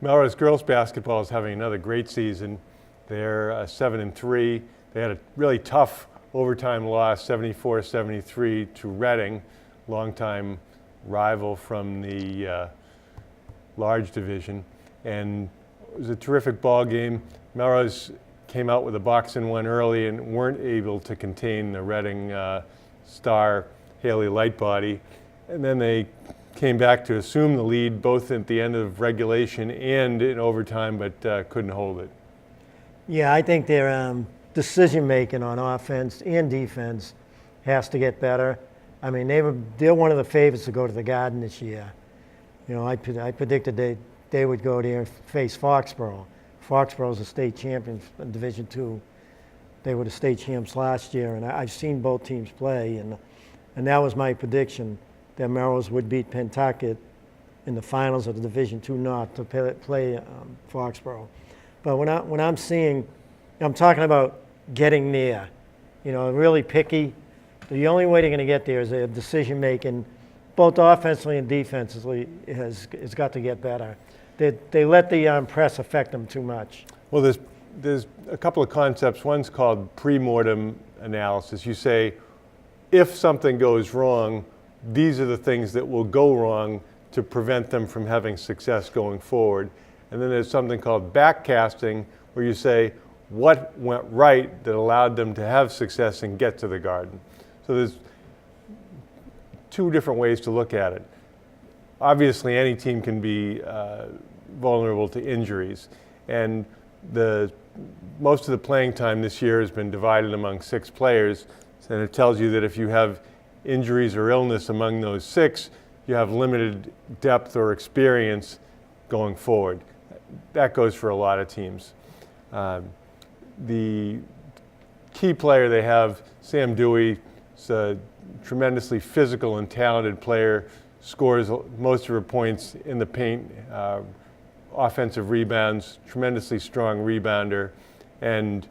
B: Melrose girls basketball is having another great season. They're 7-3. They had a really tough overtime loss, 74-73 to Reading, longtime rival from the large division. And it was a terrific ball game. Melrose came out with a box and one early and weren't able to contain the Reading star Haley Lightbody. And then they came back to assume the lead both at the end of regulation and in overtime, but couldn't hold it.
A: Yeah, I think their decision-making on offense and defense has to get better. I mean, they're one of the favorites to go to the Garden this year. You know, I predicted they would go there and face Foxborough. Foxborough's a state champion in Division II. They were the state champs last year, and I've seen both teams play, and that was my prediction, that Melrose would beat Pentucket in the finals of the Division II North to play Foxborough. But when I'm seeing, I'm talking about getting there, you know, really picky. The only way they're going to get there is their decision-making, both offensively and defensively, has got to get better. They let the press affect them too much.
B: Well, there's a couple of concepts. One's called pre-mortem analysis. You say, if something goes wrong, these are the things that will go wrong to prevent them from having success going forward. And then there's something called backcasting, where you say, what went right that allowed them to have success and get to the Garden? So there's two different ways to look at it. Obviously, any team can be vulnerable to injuries, and most of the playing time this year has been divided among 6 players, and it tells you that if you have injuries or illness among those 6, you have limited depth or experience going forward. That goes for a lot of teams. The key player they have, Sam Dewey, is a tremendously physical and talented player, scores most of her points in the paint, offensive rebounds, tremendously strong rebounder. And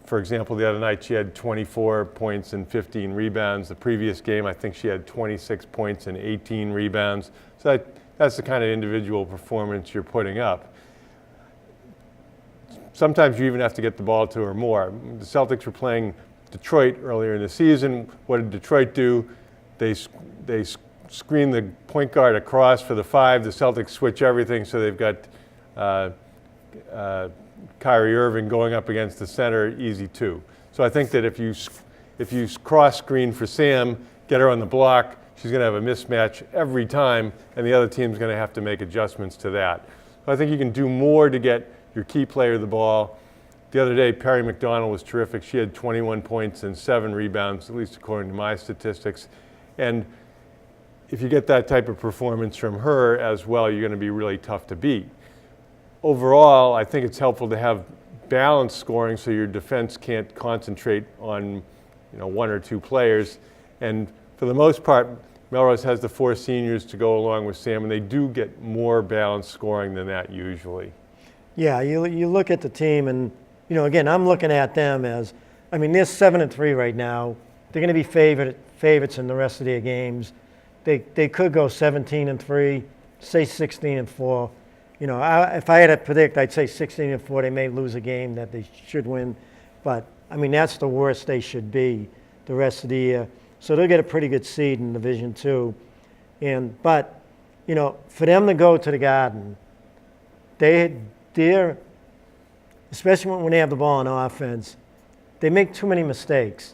B: for example, the other night she had 24 points and 15 rebounds. The previous game, I think she had 26 points and 18 rebounds. So that's the kind of individual performance you're putting up. Sometimes you even have to get the ball to her more. The Celtics were playing Detroit earlier in the season. What did Detroit do? They screen the point guard across for the 5. The Celtics switch everything, so they've got Kyrie Irving going up against the center, easy 2. So I think that if you cross screen for Sam, get her on the block, she's going to have a mismatch every time, and the other team's going to have to make adjustments to that. So I think you can do more to get your key player the ball. The other day, Perry McDonald was terrific. She had 21 points and 7 rebounds, at least according to my statistics. And if you get that type of performance from her as well, you're going to be really tough to beat. Overall, I think it's helpful to have balanced scoring so your defense can't concentrate on 1 or 2 players. And for the most part, Melrose has the 4 seniors to go along with Sam, and they do get more balanced scoring than that usually.
A: Yeah, you look at the team, and again, I'm looking at them as, they're 7-3 right now. They're going to be favorites in the rest of their games. They could go 17-3, say 16-4. If I had to predict, I'd say 16-4. They may lose a game that they should win, but that's the worst they should be the rest of the year. So they'll get a pretty good seed in Division II. But for them to go to the Garden, they're, especially when they have the ball on offense, they make too many mistakes.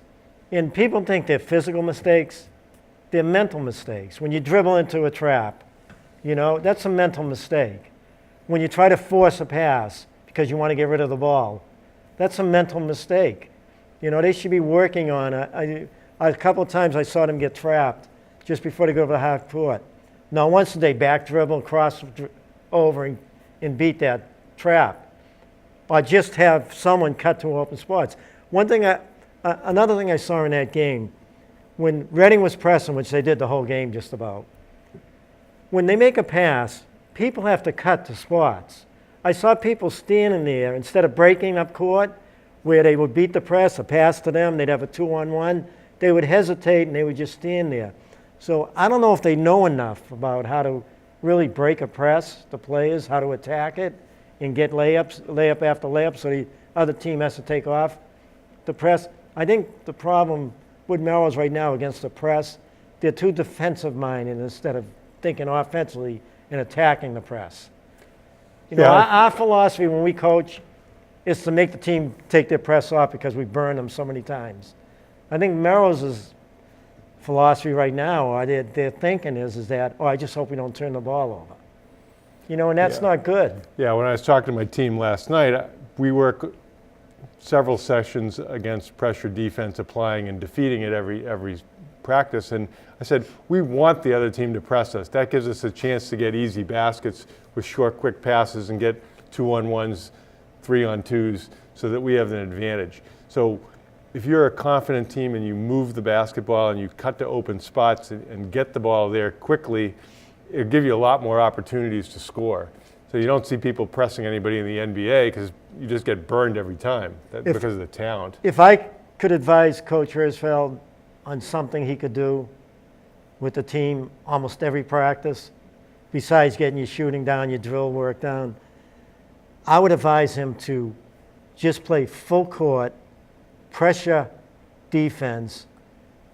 A: And people think they're physical mistakes. They're mental mistakes. When you dribble into a trap, that's a mental mistake. When you try to force a pass because you want to get rid of the ball, that's a mental mistake. They should be working on it. A couple of times I saw them get trapped just before they go over the half court. Now, once they back dribble, cross over, and beat that trap, or just have someone cut to open spots. Another thing I saw in that game, when Reading was pressing, which they did the whole game just about, when they make a pass, people have to cut to spots. I saw people standing there, instead of breaking up court, where they would beat the press, a pass to them, they'd have a 2-on-1, they would hesitate and they would just stand there. So I don't know if they know enough about how to really break a press, the players, how to attack it, and get layup after layup, so the other team has to take off the press. I think the problem with Melrose right now against the press, they're too defensive-minded instead of thinking offensively and attacking the press. Our philosophy when we coach, is to make the team take their press off because we burned them so many times. I think Melrose's philosophy right now, or their thinking is that, I just hope we don't turn the ball over. And that's not good.
B: Yeah, when I was talking to my team last night, we work several sessions against pressure defense, applying and defeating it every practice. And I said, we want the other team to press us. That gives us a chance to get easy baskets with short, quick passes and get 2-on-1s, 3-on-2s, so that we have an advantage. So if you're a confident team and you move the basketball and you cut to open spots and get the ball there quickly, it'll give you a lot more opportunities to score. So you don't see people pressing anybody in the NBA because you just get burned every time because of the talent.
A: If I could advise Coach Hirschfeld on something he could do with the team almost every practice, besides getting your shooting down, your drill work down, I would advise him to just play full court, pressure defense,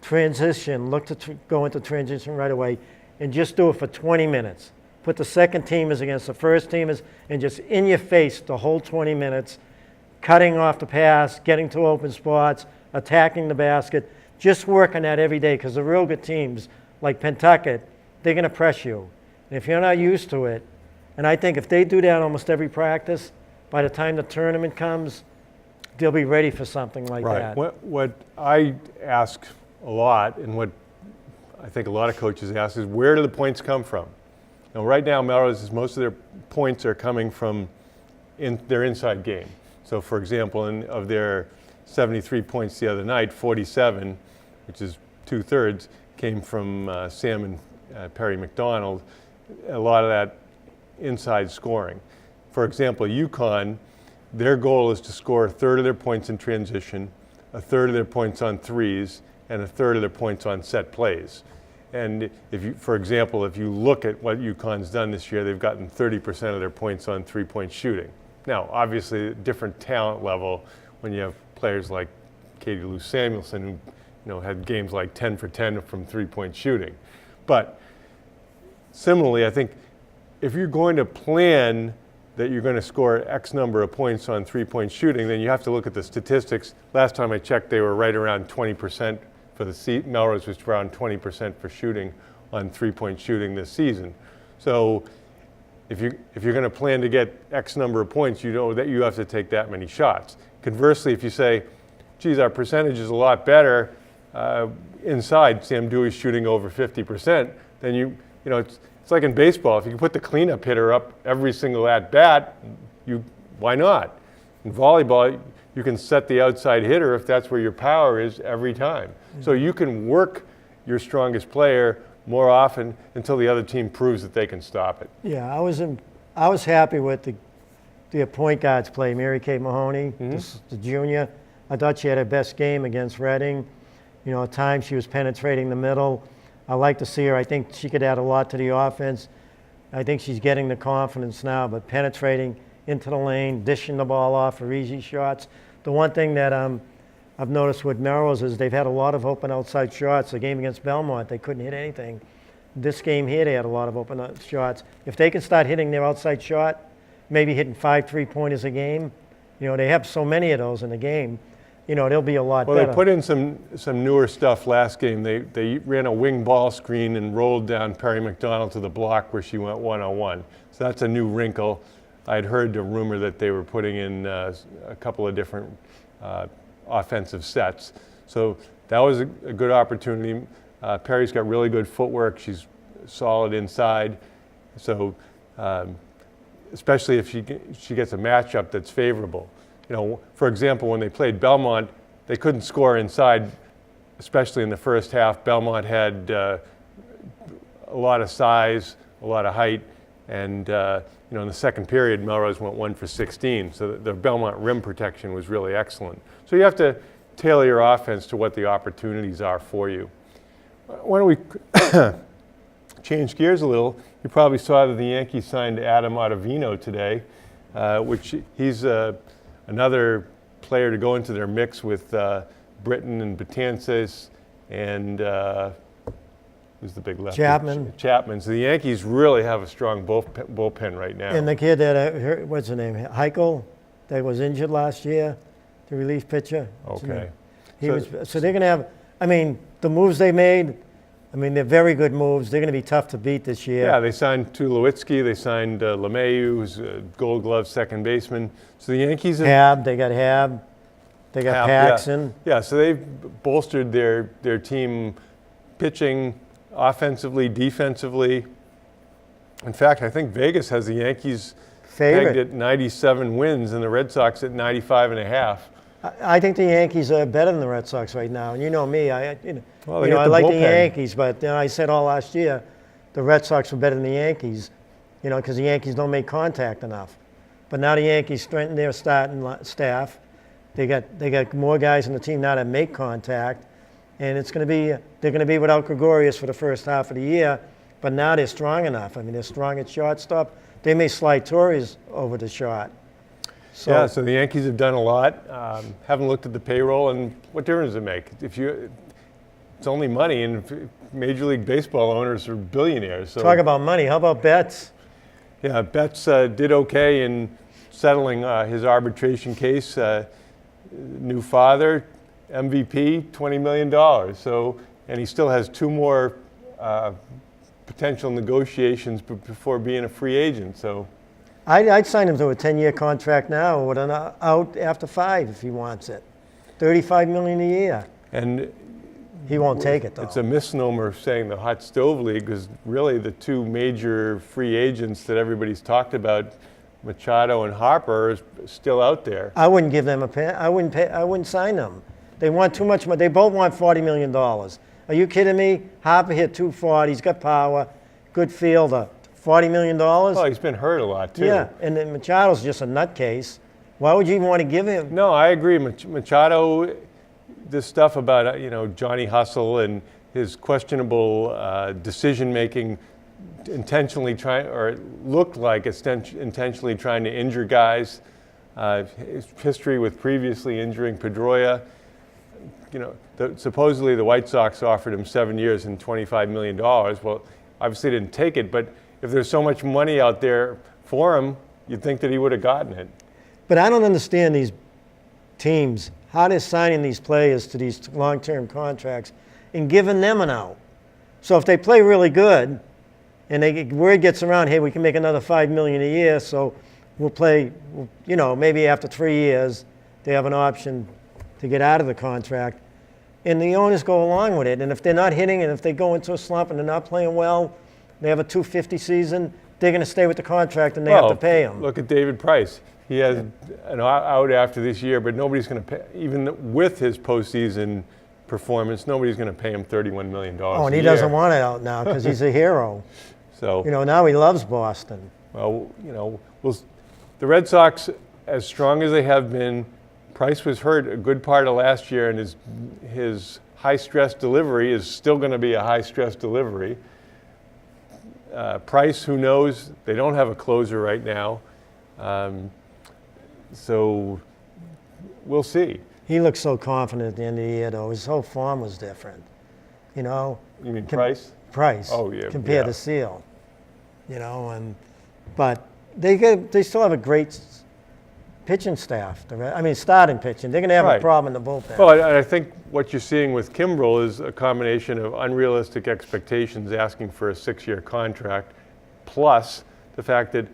A: transition, look to go into transition right away, and just do it for 20 minutes. Put the second teamers against the first teamers and just in your face the whole 20 minutes, cutting off the pass, getting to open spots, attacking the basket. Just work on that every day, because the real good teams like Pentucket, they're going to press you. And if you're not used to it, and I think if they do that almost every practice, by the time the tournament comes, they'll be ready for something like that.
B: What I ask a lot, and what I think a lot of coaches ask, is where do the points come from? Now, right now, Melrose, most of their points are coming from their inside game. So, for example, of their 73 points the other night, 47, which is 2/3, came from Sam and Perry McDonald. A lot of that inside scoring. For example, UConn, their goal is to score a third of their points in transition, a third of their points on threes, and a third of their points on set plays. And for example, if you look at what UConn's done this year, they've gotten 30% of their points on three-point shooting. Now, obviously, different talent level when you have players like Katie Lou Samuelson, who had games like 10 for 10 from three-point shooting. But similarly, I think if you're going to plan that you're going to score X number of points on three-point shooting, then you have to look at the statistics. Last time I checked, they were right around 20% for the season. Melrose was around 20% for shooting on three-point shooting this season. So if you're going to plan to get X number of points, you know that you have to take that many shots. Conversely, if you say, geez, our percentage is a lot better inside, Sam Dewey's shooting over 50%, then it's like in baseball. If you can put the cleanup hitter up every single at-bat, why not? In volleyball, you can set the outside hitter if that's where your power is every time. Mm-hmm. So you can work your strongest player more often until the other team proves that they can stop it.
A: Yeah, I was happy with the point guards play. Mary Kate Mahoney, the junior. I thought she had her best game against Reading. At times she was penetrating the middle. I like to see her. I think she could add a lot to the offense. I think she's getting the confidence now, but penetrating into the lane, dishing the ball off for easy shots. The one thing that I've noticed with Melrose is they've had a lot of open outside shots. The game against Belmont, they couldn't hit anything. This game here, they had a lot of open shots. If they can start hitting their outside shot, maybe hitting 5 3-pointers a game, they have so many of those in the game, they'll be a lot better.
B: Well, they put in some newer stuff last game. They ran a wing ball screen and rolled down Perry McDonald to the block where she went one-on-one. So that's a new wrinkle. I'd heard the rumor that they were putting in a couple of different offensive sets. So that was a good opportunity. Perry's got really good footwork. She's solid inside. So especially if she gets a matchup that's favorable. For example, when they played Belmont, they couldn't score inside, especially in the first half. Belmont had a lot of size, a lot of height, and in the second period, Melrose went 1 for 16. So the Belmont rim protection was really excellent. So you have to tailor your offense to what the opportunities are for you. Why don't we change gears a little? You probably saw that the Yankees signed Adam Ottavino today, which he's another player to go into their mix with Britton and Betances and who's the big lefty? Chapman. So the Yankees really have a strong bullpen right now.
A: And the kid that, what's his name, Heichel? that was injured last year, the relief pitcher.
B: Okay.
A: So they're going to have, I mean, the moves they made, I mean, they're very good moves. They're going to be tough to beat this year.
B: Yeah, they signed Tulowitzki, they signed LeMahieu, who's a Gold Glove second baseman. So the Yankees have...
A: They got Hab, they got
B: Hab,
A: Paxson.
B: Yeah, so they've bolstered their team pitching offensively, defensively. In fact, I think Vegas has the Yankees pegged at 97 wins and the Red Sox at 95 and a half.
A: I think the Yankees are better than the Red Sox right now. And you know me, I like the
B: bullpen.
A: Yankees, but I said all last year the Red Sox were better than the Yankees, because the Yankees don't make contact enough. But now the Yankees strengthen their starting staff. They got more guys on the team now that make contact, and they're going to be without Gregorius for the first half of the year. But now they're strong enough. I mean, they're strong at shortstop. They may slide Torres over the shot.
B: So the Yankees have done a lot. Haven't looked at the payroll, and what difference does it make? It's only money, and Major League Baseball owners are billionaires. So.
A: Talk about money. How about Betts?
B: Yeah, Betts did okay in settling his arbitration case. New father, MVP, $20 million. So, and he still has 2 more potential negotiations before being a free agent. So.
A: I'd sign him to a 10-year contract now with an out after 5 if he wants it. $35 million a year.
B: And
A: he won't take it, though.
B: It's a misnomer saying the hot stove league, because really the 2 major free agents that everybody's talked about, Machado and Harper, are still out there.
A: I wouldn't give them I wouldn't sign them. They want too much money. They both want $40 million. Are you kidding me? Harper hit 240. He's got power. Good fielder. $40 million?
B: Well, he's been hurt a lot, too.
A: Yeah, and then Machado's just a nutcase. Why would you even want to give him?
B: No, I agree. Machado, this stuff about, Johnny Hustle and his questionable decision-making, intentionally trying, or it looked like intentionally trying to injure guys, his history with previously injuring Pedroia. Supposedly the White Sox offered him 7 years and $25 million. Well, obviously didn't take it, but if there's so much money out there for him, you'd think that he would have gotten it.
A: But I don't understand these teams, how they're signing these players to these long-term contracts and giving them an out. So if they play really good and word gets around, hey, we can make another $5 million a year, so we'll play, maybe after 3 years, they have an option to get out of the contract. And the owners go along with it. And if they're not hitting, and if they go into a slump and they're not playing well, they have a $250 season, they're going to stay with the contract and they have to pay him.
B: Look at David Price. He has an out after this year, but nobody's going to pay, even with his postseason performance, nobody's going to pay him $31 million
A: Oh, and he doesn't want it out now because he's a hero.
B: So
A: now he loves Boston.
B: Well, the Red Sox, as strong as they have been, Price was hurt a good part of last year, and his high-stress delivery is still going to be a high-stress delivery. Price, who knows? They don't have a closer right now. So we'll see.
A: He looked so confident at the end of the year, though. His whole form was different. You
B: mean Price?
A: Price.
B: Oh, yeah.
A: Compared to Seal. But they still have a great pitching staff. Starting pitching. They're going to have a problem in the bullpen.
B: Well, I think what you're seeing with Kimbrel is a combination of unrealistic expectations, asking for a 6-year contract, plus the fact that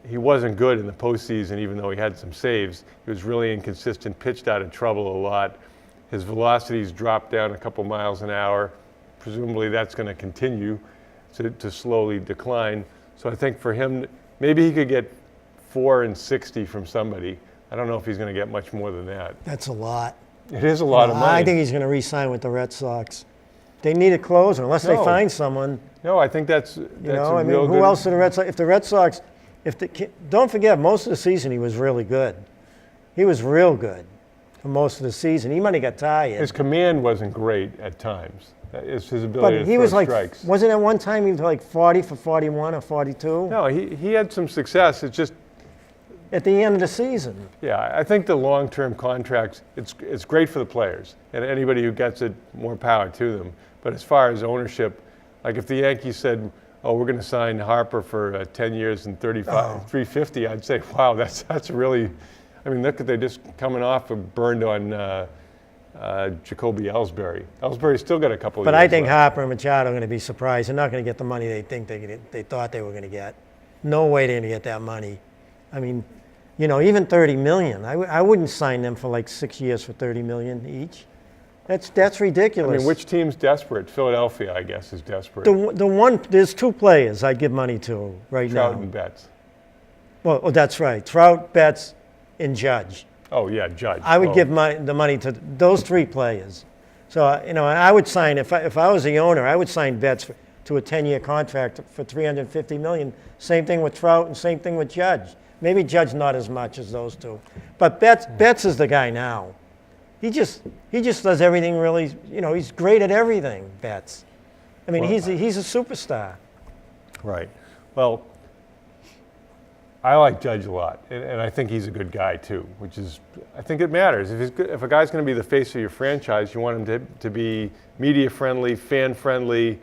B: he wasn't good in the postseason, even though he had some saves. He was really inconsistent, pitched out of trouble a lot. His velocities dropped down a couple miles an hour. Presumably that's going to continue to slowly decline. So I think for him, maybe he could get 4 and 60 from somebody. I don't know if he's going to get much more than that.
A: That's a lot.
B: It is a lot of money.
A: I think he's going to re-sign with the Red Sox. They need a closer, unless they find someone.
B: No, I think that's a real good.
A: Who else are the Red Sox? If the Red Sox, don't forget, most of the season he was really good. He was real good for most of the season. He might have got tired.
B: His command wasn't great at times. It's his ability
A: but he
B: to
A: was
B: throw
A: like,
B: strikes.
A: Wasn't at one time he was like 40 for 41 or 42?
B: No, he had some success. It's just
A: at the end of the season.
B: Yeah, I think the long-term contracts, it's great for the players, and anybody who gets it, more power to them. But as far as ownership, like if the Yankees said, "Oh, we're going to sign Harper for 10 years and $350," I'd say, "Wow, that's really." I mean, look at they're just coming off of burned on Jacoby Ellsbury. Ellsbury's still got a couple of
A: But
B: years
A: I think
B: left.
A: Harper and Machado are going to be surprised. They're not going to get the money they thought they were going to get. No way they're going to get that money. I mean, even $30 million. I wouldn't sign them for like 6 years for $30 million each. That's
B: I
A: ridiculous.
B: mean, which team's desperate? Philadelphia, I guess, is desperate.
A: There's two players I'd give money to right
B: Trout
A: now.
B: and Betts.
A: Well, that's right. Trout, Betts, and Judge.
B: Oh, yeah, Judge.
A: I would
B: Oh,
A: give the money to those three players. So, I would sign, if I was the owner, I would sign Betts to a 10-year contract for $350 million. Same thing with Trout and same thing with Judge. Maybe Judge not as much as those two. But Betts is the guy now. He just does everything really, he's great at everything, Betts. I mean,
B: Well,
A: he's a superstar.
B: Right. Well, I like Judge a lot, and I think he's a good guy too, I think it matters. If a guy's going to be the face of your franchise, you want him to be media friendly, fan friendly.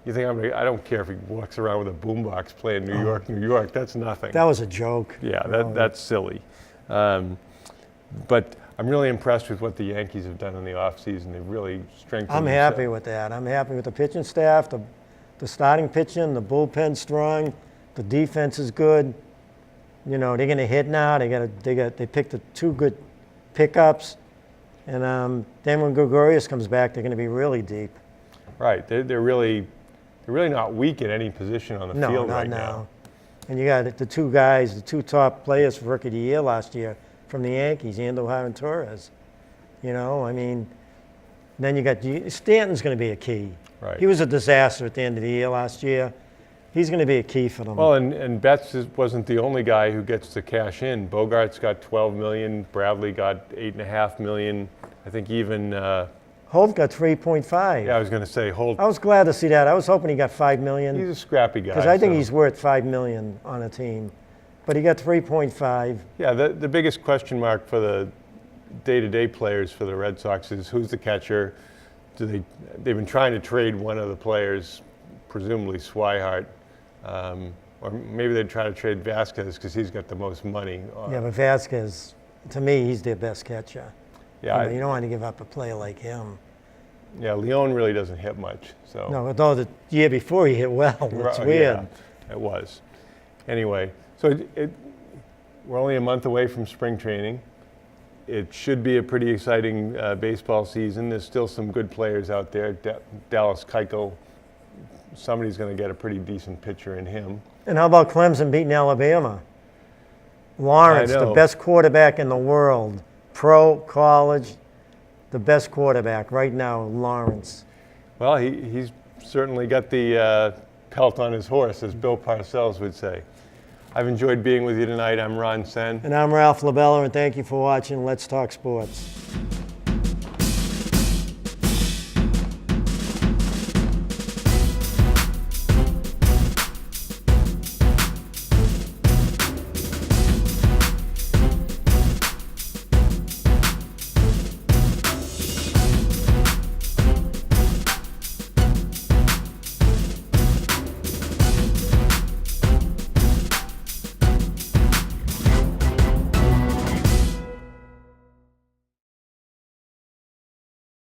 B: You think I don't care if he walks around with a boombox playing New York, New York. That's nothing.
A: That was a joke.
B: Yeah, that's silly. But I'm really impressed with what the Yankees have done in the offseason. They've really strengthened
A: I'm
B: themselves.
A: happy with that. I'm happy with the pitching staff, the starting pitching, the bullpen strong, the defense is good. They're going to hit now. They picked the two good pickups, and then when Gregorius comes back, they're going to be really deep.
B: Right. They're really not weak at any position on the field
A: not
B: right
A: now.
B: now.
A: And you got the two guys, the two top players for Rookie of the Year last year from the Yankees, Andujar and Torres. I mean, then you got Stanton's going to be a key.
B: Right.
A: He was a disaster at the end of the year last year. He's going to be a key for them.
B: Well, and Betts wasn't the only guy who gets to cash in. Bogart's got $12 million. Bradley got $8.5 million. I think even
A: Holt got 3.5.
B: yeah, I was going to say Holt.
A: I was glad to see that. I was hoping he got $5 million
B: He's a scrappy guy.
A: because I think
B: so-
A: he's worth $5 million on a team. But he got 3.5.
B: Yeah, the biggest question mark for the day-to-day players for the Red Sox is who's the catcher. They've been trying to trade one of the players, presumably Swihart, or maybe they'd try to trade Vasquez because he's got the most money.
A: Yeah, but Vasquez, to me, he's their best catcher.
B: Yeah,
A: You don't want to give up a player like him.
B: yeah. Leon really doesn't hit much. So
A: No, although the year before he hit well. That's
B: Right,
A: weird.
B: Yeah, it was. Anyway, so we're only a month away from spring training. It should be a pretty exciting baseball season. There's still some good players out there. Dallas Keuchel, somebody's going to get a pretty decent pitcher in him.
A: And how about Clemson beating Alabama? Lawrence,
B: I know.
A: the best quarterback in the world, pro, college, the best quarterback right now, Lawrence.
B: Well, he's certainly got the pelt on his horse, as Bill Parcells would say. I've enjoyed being with you tonight. I'm Ron Sen.
A: And I'm Ralph LaBella, and thank you for watching Let's Talk Sports.